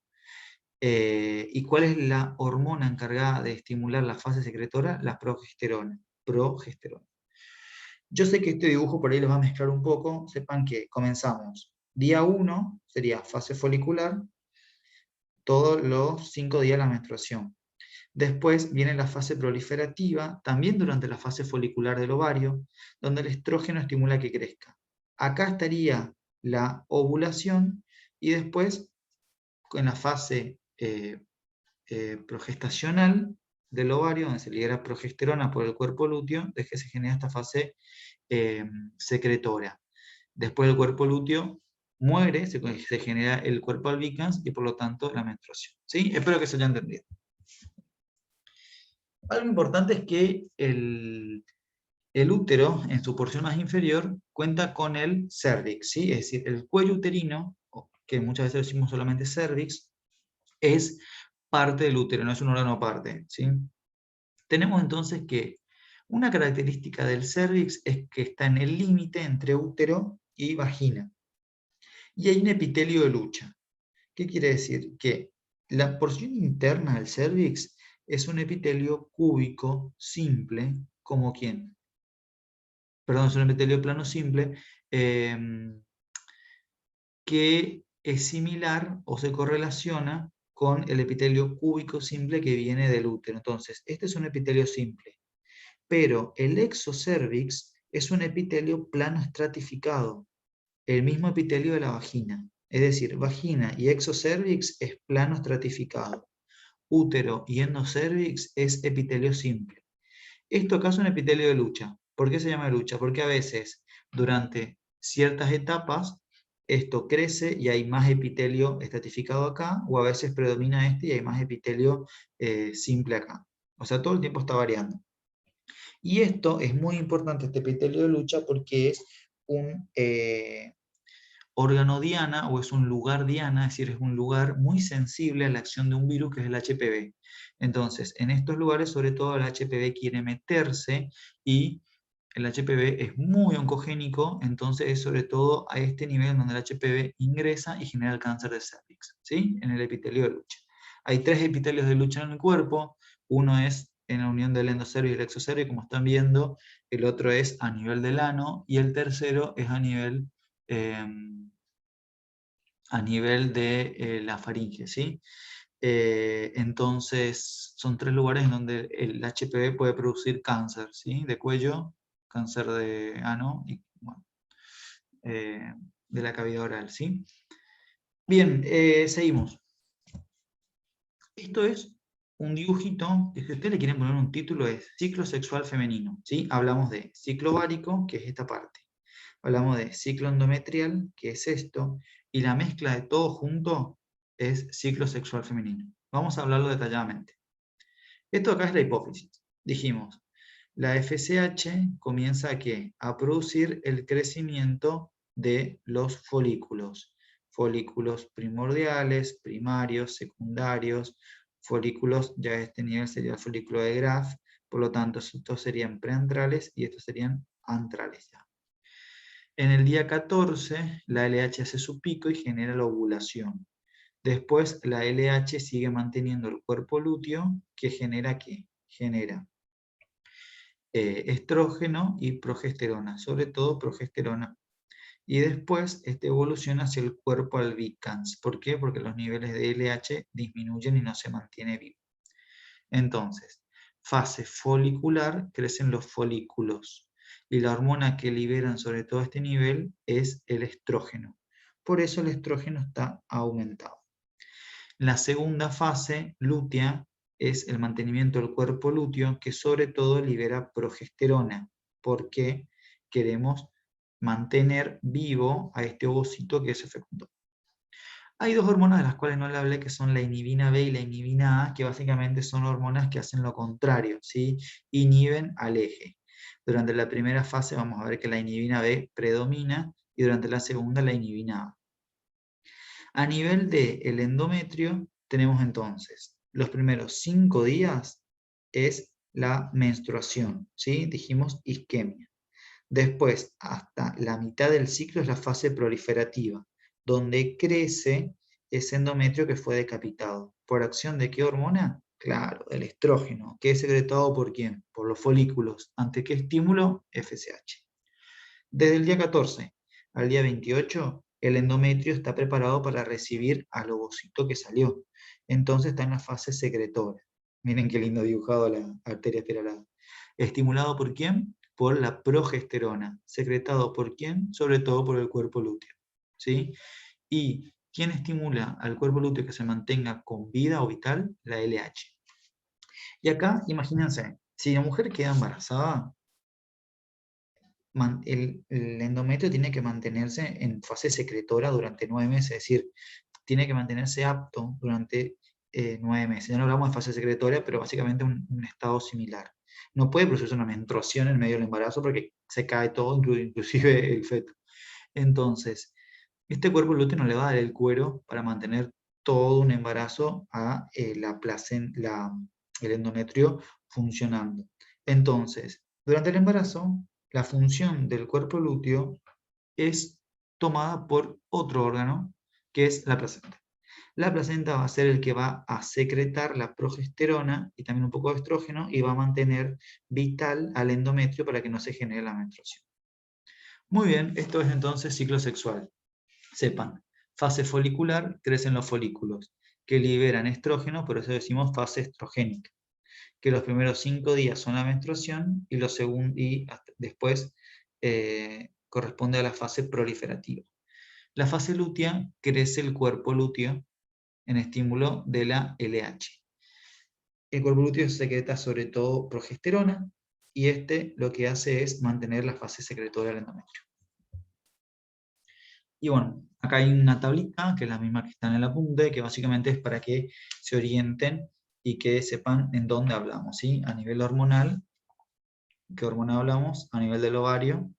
¿Y cuál es la hormona encargada de estimular la fase secretora? La progesterona. Progesterona. Yo sé que este dibujo por ahí los va a mezclar un poco. Sepan que comenzamos. Día 1 sería fase folicular, todos los 5 días de la menstruación. Después viene la fase proliferativa, también durante la fase folicular del ovario, donde el estrógeno estimula que crezca. Acá estaría la ovulación y después en la fase progestacional del ovario, donde se libera progesterona por el cuerpo lúteo, desde que se genera esta fase secretora. Después el cuerpo lúteo muere, se genera el cuerpo albicans y por lo tanto la menstruación. ¿Sí? Espero que se haya entendido. Algo importante es que el útero, en su porción más inferior, cuenta con el cervix, ¿sí? Es decir, el cuello uterino, que muchas veces decimos solamente cervix, es parte del útero, no es un órgano aparte, ¿sí? Tenemos entonces que una característica del cervix es que está en el límite entre útero y vagina. Y hay un epitelio de lucha. ¿Qué quiere decir? Que la porción interna del cervix es un epitelio cúbico simple, como quién. Perdón, es un epitelio plano simple, que es similar o se correlaciona con el epitelio cúbico simple que viene del útero. Entonces, este es un epitelio simple. Pero el exocervix es un epitelio plano estratificado, el mismo epitelio de la vagina. Es decir, vagina y exocervix es plano estratificado. útero y endocervix es epitelio simple. Esto acá es un epitelio de lucha. ¿Por qué se llama de lucha? Porque a veces, durante ciertas etapas, esto crece y hay más epitelio estratificado acá, o a veces predomina este y hay más epitelio simple acá. O sea, todo el tiempo está variando. Y esto es muy importante, este epitelio de lucha, porque es un órgano diana o es un lugar diana, es decir, es un lugar muy sensible a la acción de un virus que es el HPV. Entonces, en estos lugares, sobre todo, el HPV quiere meterse y el HPV es muy oncogénico, entonces es sobre todo a este nivel donde el HPV ingresa y genera el cáncer de cervix, ¿sí? En el epitelio de lucha. Hay 3 epitelios de lucha en el cuerpo, uno es en la unión del endocervix y el exocervix, como están viendo, el otro es a nivel del ano, y el tercero es a nivel de la faringe, ¿sí? Entonces, son 3 lugares en donde el HPV puede producir cáncer, ¿sí? De cuello, cáncer de ano y bueno, de la cavidad oral, ¿sí? Bien, seguimos. Esto es un dibujito que si ustedes le quieren poner un título es ciclo sexual femenino, ¿sí? Hablamos de ciclo ovárico, que es esta parte. Hablamos de ciclo endometrial, que es esto, y la mezcla de todo junto es ciclo sexual femenino. Vamos a hablarlo detalladamente. Esto acá es la hipófisis. Dijimos, la FSH comienza a producir el crecimiento de los folículos. Folículos primordiales, primarios, secundarios, folículos, ya a este nivel sería el folículo de Graf, por lo tanto estos serían preantrales y estos serían antrales ya. En el día 14, la LH hace su pico y genera la ovulación. Después, la LH sigue manteniendo el cuerpo lúteo, que genera ¿qué? Genera estrógeno y progesterona, sobre todo progesterona. Y después, evoluciona hacia el cuerpo albicans. ¿Por qué? Porque los niveles de LH disminuyen y no se mantiene vivo. Entonces, fase folicular, crecen los folículos. Y la hormona que liberan sobre todo este nivel es el estrógeno. Por eso el estrógeno está aumentado. La segunda fase, lútea, es el mantenimiento del cuerpo lúteo, que sobre todo libera progesterona, porque queremos mantener vivo a este ovocito que se fecundó. Hay 2 hormonas de las cuales no le hablé, que son la inhibina B y la inhibina A, que básicamente son hormonas que hacen lo contrario, ¿sí? Inhiben al eje. Durante la primera fase vamos a ver que la inhibina B predomina y durante la segunda la inhibina A. A nivel del endometrio tenemos entonces los primeros 5 días es la menstruación, ¿sí? Dijimos isquemia. Después, hasta la mitad del ciclo es la fase proliferativa, donde crece ese endometrio que fue decapitado. ¿Por acción de qué hormona? Claro, del estrógeno, que es secretado ¿por quién? Por los folículos. ¿Ante qué estímulo? FSH. Desde el día 14 al día 28, el endometrio está preparado para recibir al ovocito que salió. Entonces está en la fase secretora. Miren qué lindo dibujado la arteria espiralada. ¿Estimulado por quién? Por la progesterona. ¿Secretado por quién? Sobre todo por el cuerpo lúteo, ¿sí? ¿Y quién estimula al cuerpo lúteo que se mantenga con vida o vital? La LH. Y acá, imagínense, si la mujer queda embarazada, el endometrio tiene que mantenerse en fase secretora durante 9 meses, es decir, tiene que mantenerse apto durante 9 meses. Ya no hablamos de fase secretoria, pero básicamente un estado similar. No puede producirse una menstruación en medio del embarazo porque se cae todo, inclusive el feto. Entonces, este cuerpo lúteo no le va a dar el cuero para mantener todo un embarazo a el endometrio funcionando. Entonces, durante el embarazo, la función del cuerpo lúteo es tomada por otro órgano, que es la placenta. La placenta va a ser el que va a secretar la progesterona y también un poco de estrógeno y va a mantener vital al endometrio para que no se genere la menstruación. Muy bien, esto es entonces ciclo sexual. Sepan, fase folicular, crecen los folículos, que liberan estrógeno, por eso decimos fase estrogénica, que los primeros 5 días son la menstruación y, después corresponde a la fase proliferativa. La fase lútea crece el cuerpo lúteo en estímulo de la LH. el cuerpo lúteo secreta sobre todo progesterona, y este lo que hace es mantener la fase secretoria del endometrio. Y bueno, acá hay una tablita, que es la misma que está en el apunte, que básicamente es para que se orienten y que sepan en dónde hablamos, ¿sí? A nivel hormonal, ¿qué hormona hablamos? A nivel del ovario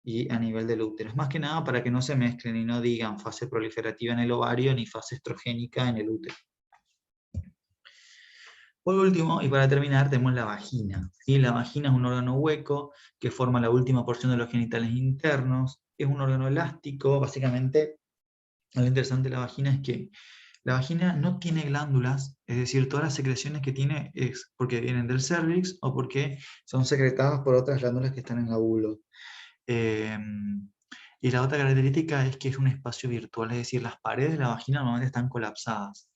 y a nivel del útero. Es más que nada para que no se mezclen y no digan fase proliferativa en el ovario ni fase estrogénica en el útero. Por último, y para terminar, tenemos la vagina, ¿sí? La vagina es un órgano hueco que forma la última porción de los genitales internos. Es un órgano elástico. Básicamente, lo interesante de la vagina es que la vagina no tiene glándulas, es decir, todas las secreciones que tiene es porque vienen del cervix o porque son secretadas por otras glándulas que están en la vulva. Y la otra característica es que es un espacio virtual, es decir, las paredes de la vagina normalmente están colapsadas.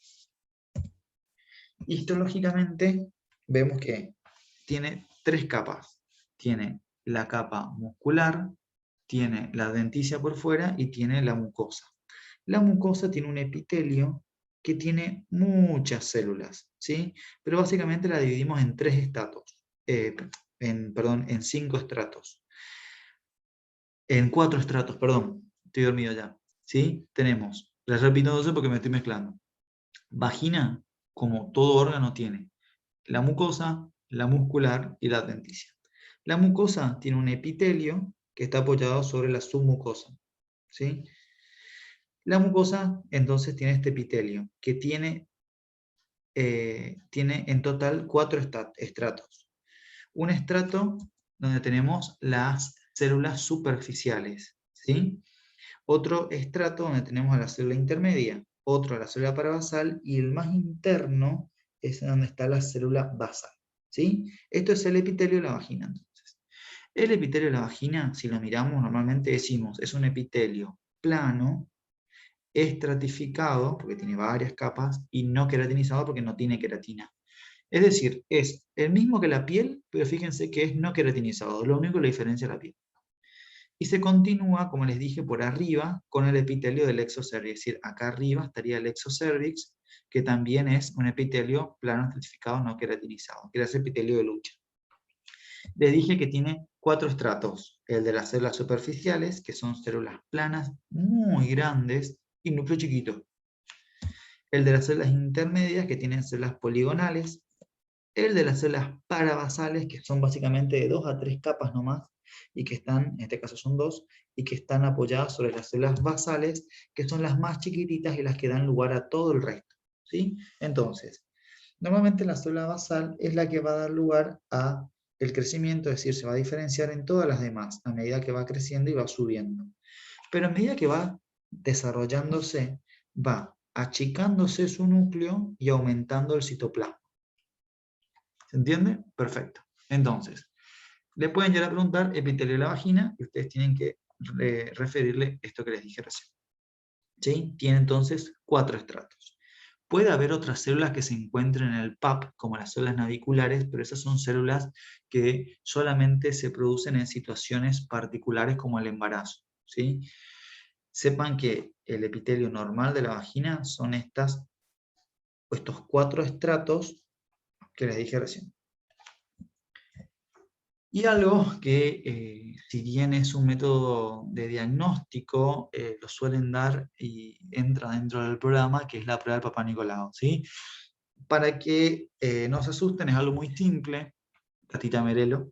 Histológicamente vemos que tiene tres capas. Tiene la capa muscular, tiene la denticia por fuera y tiene la mucosa. La mucosa tiene un epitelio que tiene muchas células, ¿sí? Pero básicamente la dividimos en tres estratos, en 5 estratos. En 4 estratos, perdón, estoy dormido ya, ¿sí? Tenemos, les repito entonces porque me estoy mezclando. Vagina, como todo órgano, tiene la mucosa, la muscular y la denticia. La mucosa tiene un epitelio que está apoyado sobre la submucosa, ¿sí? La mucosa entonces tiene este epitelio que tiene en total 4 estratos. Un estrato donde tenemos las células superficiales, ¿sí? Otro estrato donde tenemos a la célula intermedia, otro a la célula parabasal, y el más interno es donde está la célula basal, ¿sí? Esto es el epitelio de la vagina, entonces. El epitelio de la vagina, si lo miramos, normalmente decimos, es un epitelio plano, estratificado, porque tiene varias capas, y no queratinizado porque no tiene queratina. Es decir, es el mismo que la piel, pero fíjense que es no queratinizado, lo único que le diferencia la piel. Y se continúa, como les dije, por arriba con el epitelio del exocervix, es decir, acá arriba estaría el exocervix, que también es un epitelio plano estratificado no queratinizado, que es el epitelio de lucha. Les dije que tiene 4 estratos, el de las células superficiales, que son células planas muy grandes y núcleo chiquito. El de las células intermedias, que tienen células poligonales. El de las células parabasales, que son básicamente de 2 a 3 capas nomás, y que están, en este caso son 2, y que están apoyadas sobre las células basales, que son las más chiquititas y las que dan lugar a todo el resto, ¿sí? Entonces, normalmente la célula basal es la que va a dar lugar a el crecimiento, es decir, se va a diferenciar en todas las demás, a medida que va creciendo y va subiendo. Pero a medida que va desarrollándose, va achicándose su núcleo y aumentando el citoplasma. ¿Se entiende? Perfecto. Entonces, le pueden llegar a preguntar epitelio de la vagina y ustedes tienen que referirle esto que les dije recién. ¿Sí? Tiene entonces 4 estratos. Puede haber otras células que se encuentren en el PAP, como las células naviculares, pero esas son células que solamente se producen en situaciones particulares como el embarazo, ¿sí? Sepan que el epitelio normal de la vagina son estos 4 estratos que les dije recién. Y algo que, si bien es un método de diagnóstico, lo suelen dar y entra dentro del programa, que es la prueba del Papá Nicolau, ¿sí? Para que no se asusten, es algo muy simple. Tatita Merelo,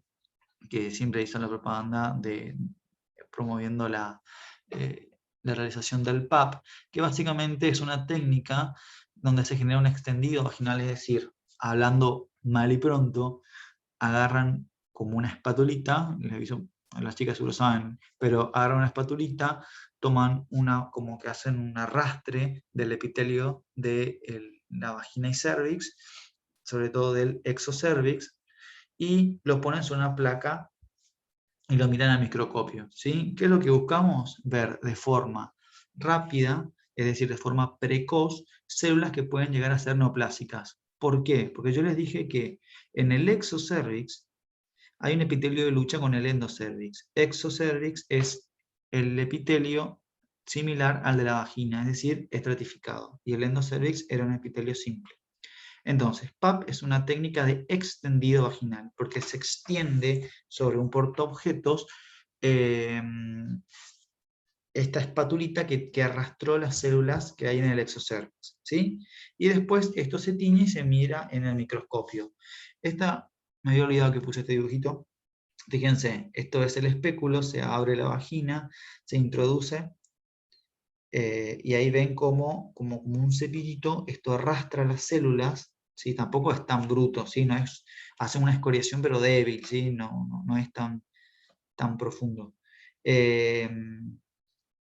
que siempre hizo la propaganda promoviendo la realización del PAP, que básicamente es una técnica donde se genera un extendido vaginal, es decir, hablando mal y pronto, agarran como una espatulita, les aviso, las chicas seguro saben, pero agarran una espatulita, toman como que hacen un arrastre del epitelio de la vagina y cervix, sobre todo del exocervix, y lo ponen sobre una placa y lo miran al microscopio, ¿sí? ¿Qué es lo que buscamos? Ver de forma rápida, es decir, de forma precoz, células que pueden llegar a ser neoplásicas. ¿Por qué? Porque yo les dije que en el exocervix hay un epitelio de lucha con el endocervix. Exocervix es el epitelio similar al de la vagina, es decir, estratificado. Y el endocervix era un epitelio simple. Entonces, PAP es una técnica de extendido vaginal, porque se extiende sobre un portaobjetos esta espatulita que arrastró las células que hay en el exocervix, ¿sí? Y después esto se tiñe y se mira en el microscopio. Me había olvidado que puse este dibujito. Fíjense, esto es el espéculo, se abre la vagina, se introduce, y ahí ven como un cepillito, esto arrastra las células, ¿sí? Tampoco es tan bruto, ¿sí? No es, hace una escoriación pero débil, ¿sí? No es tan profundo.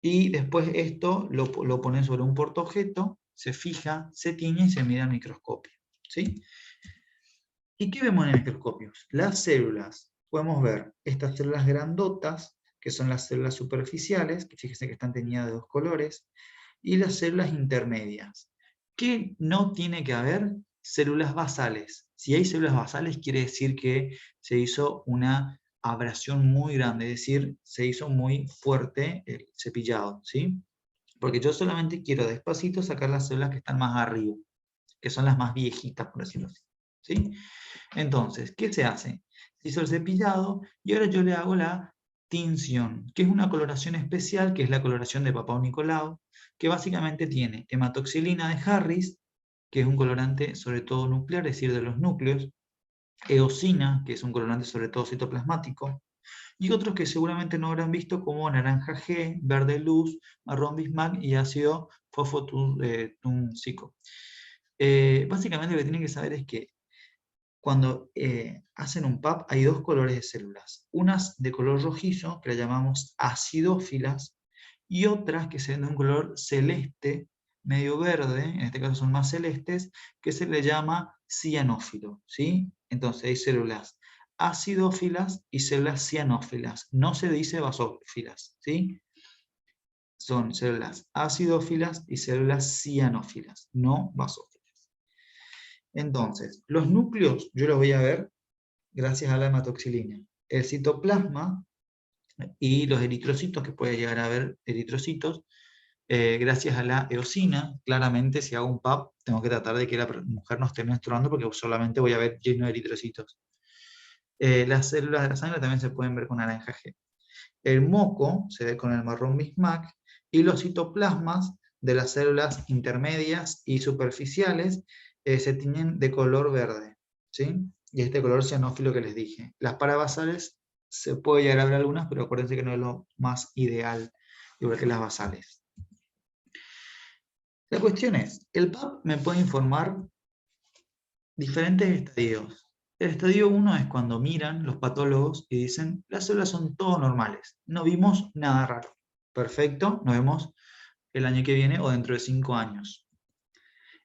Y después esto lo ponen sobre un portaobjeto, se fija, se tiñe y se mira al microscopio, ¿sí? ¿Y qué vemos en el microscopio? Las células. Podemos ver estas células grandotas, que son las células superficiales, que fíjense que están teñidas de dos colores, y las células intermedias. ¿Qué no tiene que haber? Células basales. Si hay células basales, quiere decir que se hizo una abrasión muy grande, es decir, se hizo muy fuerte el cepillado, ¿sí? Porque yo solamente quiero despacito sacar las células que están más arriba, que son las más viejitas, por decirlo así, ¿sí? Entonces, ¿qué se hace? Se hizo el cepillado y ahora yo le hago la tinción, que es una coloración especial, que es la coloración de Papao Nicolau, que básicamente tiene hematoxilina de Harris, que es un colorante sobre todo nuclear, es decir, de los núcleos, eosina, que es un colorante sobre todo citoplasmático, y otros que seguramente no habrán visto como naranja G, verde luz, marrón bismuth y ácido fosfotúnsico. Básicamente lo que tienen que saber es que cuando hacen un PAP hay dos colores de células, unas de color rojizo, que las llamamos acidófilas, y otras que se ven de un color celeste, medio verde, en este caso son más celestes, que se le llama cianófilo, ¿sí? Entonces hay células acidófilas y células cianófilas, no se dice basófilas, ¿sí? Son células acidófilas y células cianófilas, no basófilas. Entonces, los núcleos yo los voy a ver gracias a la hematoxilina. El citoplasma y los eritrocitos, que puede llegar a haber eritrocitos, gracias a la eosina. Claramente, si hago un PAP, tengo que tratar de que la mujer no esté menstruando porque solamente voy a ver lleno de eritrocitos. Las células de la sangre también se pueden ver con naranja G. El moco se ve con el marrón bismuth y los citoplasmas de las células intermedias y superficiales se tiñen de color verde, ¿sí? Y este color cianófilo que les dije. Las parabasales se puede llegar a ver algunas, pero acuérdense que no es lo más ideal, igual que las basales. La cuestión es, el PAP me puede informar diferentes estadios. El estadio 1 es cuando miran los patólogos y dicen, las células son todas normales, no vimos nada raro. Perfecto, nos vemos el año que viene o dentro de 5 años.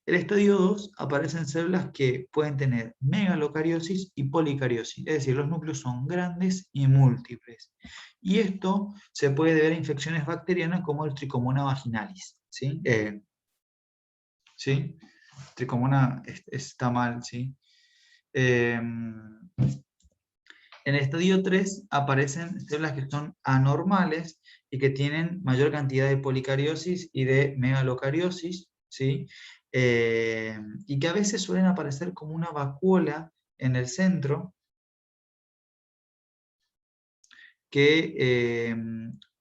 El estadio 2 aparecen células que pueden tener megalocariosis y policariosis, es decir, los núcleos son grandes y múltiples. Y esto se puede deber a infecciones bacterianas como el Trichomona vaginalis. ¿Sí? ¿Sí? Trichomona está mal, ¿sí? En el estadio 3 aparecen células que son anormales y que tienen mayor cantidad de policariosis y de megalocariosis, ¿sí? Y que a veces suelen aparecer como una vacuola en el centro, que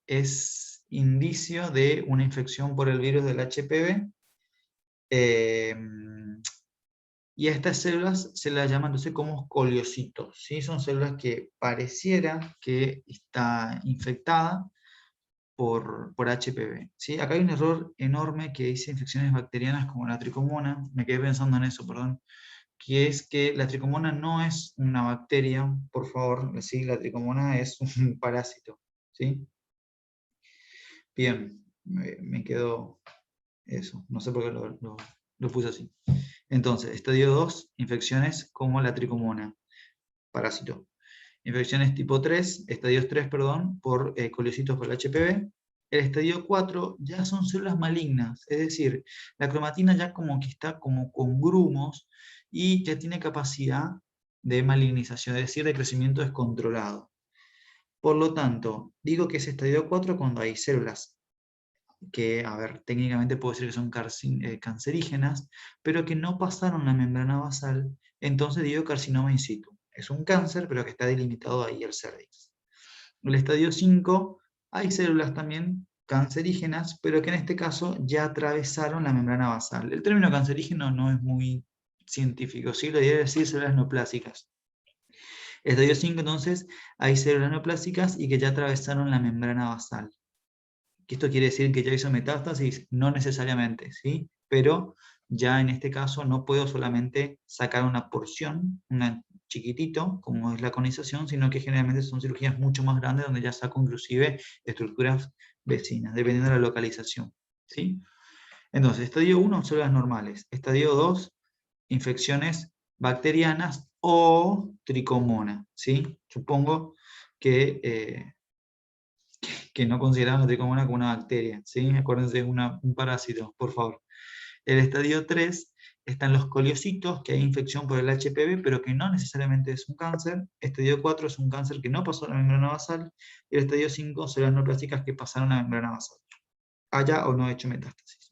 es indicio de una infección por el virus del HPV. Y a estas células se las llama entonces como escoliocitos, ¿sí? Son células que pareciera que está infectada por HPV, ¿sí? Acá hay un error enorme que dice infecciones bacterianas como la tricomona, me quedé pensando en eso, perdón, que es que la tricomona no es una bacteria, por favor, ¿sí? La tricomona es un parásito, ¿sí? Bien, me quedó eso, no sé por qué lo puse así. Entonces, estadio 2, infecciones como la tricomona, parásito. Infecciones tipo 3, estadios 3, perdón, por coliocitos por el HPV. El estadio 4 ya son células malignas, es decir, la cromatina ya como que está como con grumos y ya tiene capacidad de malignización, es decir, de crecimiento descontrolado. Por lo tanto, digo que es estadio 4 cuando hay células que, a ver, técnicamente puedo decir que son cancerígenas, pero que no pasaron la membrana basal, entonces digo carcinoma in situ. Es un cáncer, pero que está delimitado ahí el cervix. El estadio 5, hay células también cancerígenas, pero que en este caso ya atravesaron la membrana basal. El término cancerígeno no es muy científico, ¿sí? Lo idea es decir células neoplásicas. Estadio 5, entonces, hay células neoplásicas y que ya atravesaron la membrana basal. ¿Esto quiere decir que ya hizo metástasis? No necesariamente, ¿sí? Pero ya en este caso no puedo solamente sacar una porción, una chiquitito, como es la conización, sino que generalmente son cirugías mucho más grandes donde ya saco inclusive estructuras vecinas, dependiendo de la localización, ¿sí? Entonces, estadio 1, células normales. Estadio 2, infecciones bacterianas o tricomona, ¿sí? Supongo que no consideramos la tricomona como una bacteria, ¿sí? Acuérdense, es un parásito, por favor. El estadio 3 están los coliocitos, que hay infección por el HPV, pero que no necesariamente es un cáncer. Estadio 4 es un cáncer que no pasó la membrana basal. Y el estadio 5 son las neoplásicas que pasaron la membrana basal, haya o no hecho metástasis.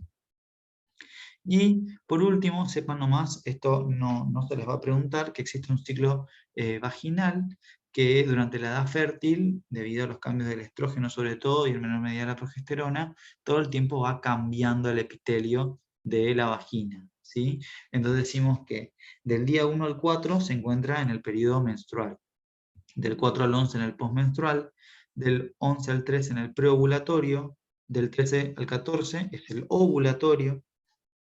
Y por último, sepan nomás, esto no se les va a preguntar, que existe un ciclo vaginal que durante la edad fértil, debido a los cambios del estrógeno sobre todo y en menor medida la progesterona, todo el tiempo va cambiando el epitelio de la vagina, ¿sí? Entonces decimos que del día 1 al 4 se encuentra en el periodo menstrual, del 4 al 11 en el postmenstrual, del 11 al 13 en el preovulatorio, del 13 al 14 es el ovulatorio,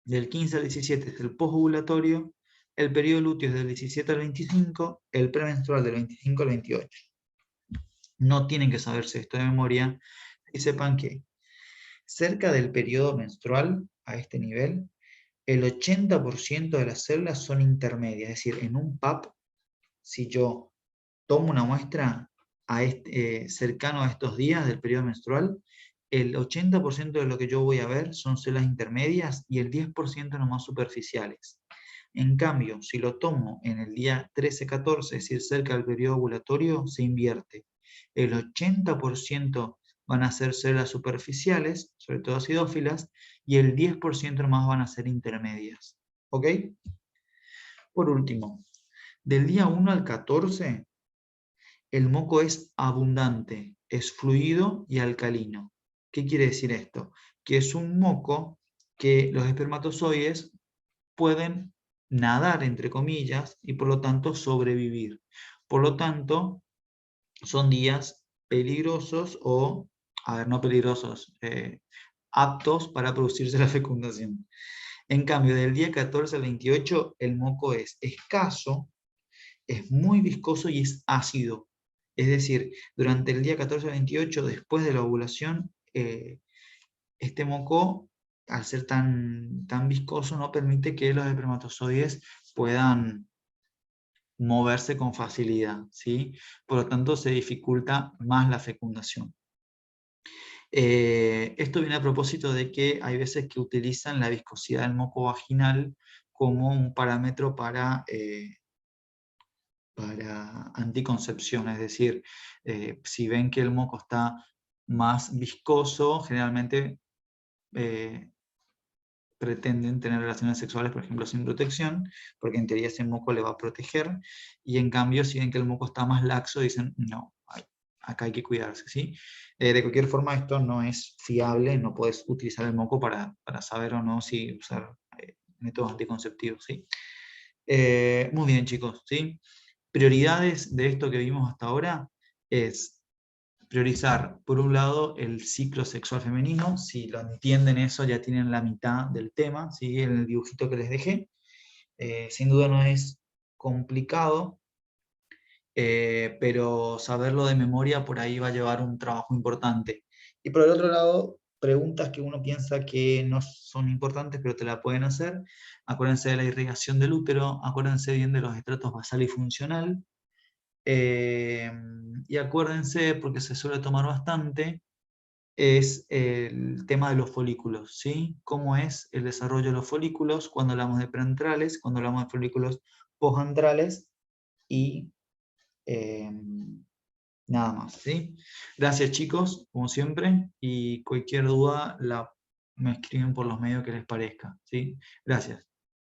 del 15 al 17 es el posovulatorio, el periodo lúteo es del 17 al 25, el premenstrual del 25 al 28. No tienen que saberse esto de memoria y sepan que cerca del periodo menstrual, a este nivel, el 80% de las células son intermedias, es decir, en un PAP, si yo tomo una muestra cercano a estos días del periodo menstrual, el 80% de lo que yo voy a ver son células intermedias y el 10% nomás superficiales. En cambio, si lo tomo en el día 13-14, es decir, cerca del periodo ovulatorio, se invierte. El 80% van a ser células superficiales, sobre todo acidófilas, y el 10% nomás van a ser intermedias. ¿Ok? Por último, del día 1 al 14, el moco es abundante, es fluido y alcalino. ¿Qué quiere decir esto? Que es un moco que los espermatozoides pueden nadar, entre comillas, y por lo tanto sobrevivir. Por lo tanto, son días peligrosos o, a ver, no peligrosos, aptos para producirse la fecundación. En cambio, del día 14 al 28, el moco es escaso, es muy viscoso y es ácido. Es decir, durante el día 14 al 28, después de la ovulación, este moco, al ser tan viscoso, no permite que los espermatozoides puedan moverse con facilidad, ¿sí? Por lo tanto, se dificulta más la fecundación. Esto viene a propósito de que hay veces que utilizan la viscosidad del moco vaginal como un parámetro para anticoncepción, es decir, si ven que el moco está más viscoso, generalmente pretenden tener relaciones sexuales, por ejemplo, sin protección, porque en teoría ese moco le va a proteger, y en cambio, si ven que el moco está más laxo, dicen, no, acá hay que cuidarse, ¿sí? De cualquier forma, esto no es fiable, no puedes utilizar el moco para saber o no si usar métodos anticonceptivos, ¿sí? Muy bien, chicos, ¿sí? Prioridades de esto que vimos hasta ahora es priorizar, por un lado, el ciclo sexual femenino. Si lo entienden eso, ya tienen la mitad del tema, ¿sí? En el dibujito que les dejé. Sin duda no es complicado, pero saberlo de memoria por ahí va a llevar un trabajo importante. Y por el otro lado, preguntas que uno piensa que no son importantes, pero te la pueden hacer. Acuérdense de la irrigación del útero, acuérdense bien de los estratos basal y funcional, y acuérdense, porque se suele tomar bastante, es el tema de los folículos, ¿sí? Cómo es el desarrollo de los folículos cuando hablamos de preantrales, cuando hablamos de folículos postantrales y nada más, ¿sí? Gracias, chicos, como siempre, y cualquier duda la me escriben por los medios que les parezca, ¿sí? Gracias.